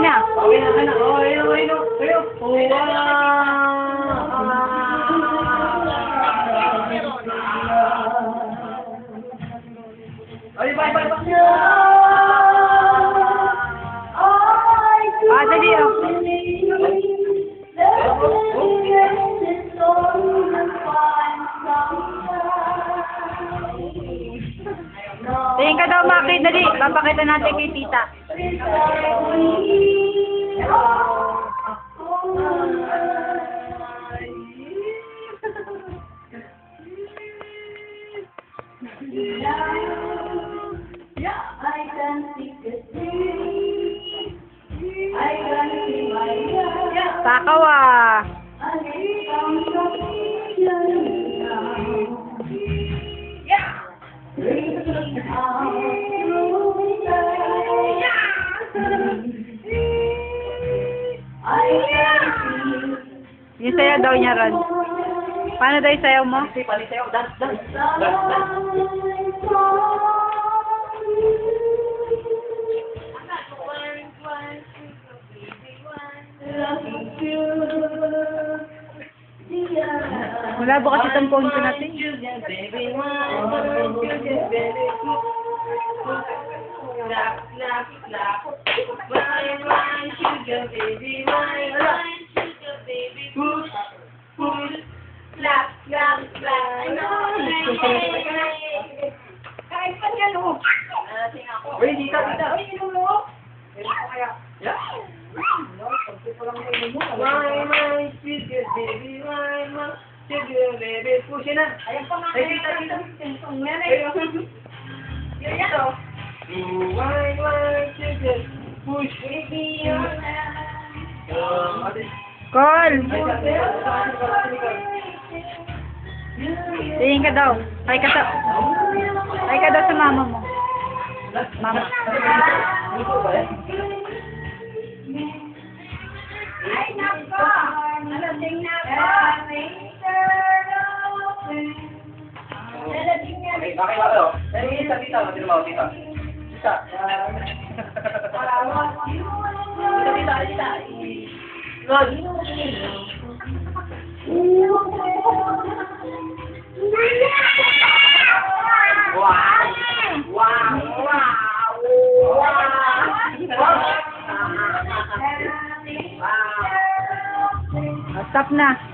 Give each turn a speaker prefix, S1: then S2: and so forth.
S1: na.
S2: Okay na. Okay na. Ay, bye.
S1: Dali oh. Tingin ka daw, Maki. Dali. Papakita natin kay tita. Takaw ah. Yung sayaw daw niya, Ron. Paano daw yung sayaw mo?
S2: Palisayaw. Dance.
S1: Wala bukas itong phone ko natin.
S3: Kahit pa yan, oh.
S2: Uy, tita.
S3: Ay, inom mo?
S2: Yeah. My sugar baby, my sugar baby. Push na.
S3: Ayan pa nga.
S2: Ay, tita.
S3: Yan eh. Yan yan, oh.
S2: My sugar. Push.
S3: Baby, yun.
S1: Call! Tingin ka daw. Ay ka daw. Ay ka daw sa mama mo. Mama.
S3: Ay, nako. Nalating na ko. Nalating niya.
S2: Okay, kayo. Tita. Tita.
S1: Stop na.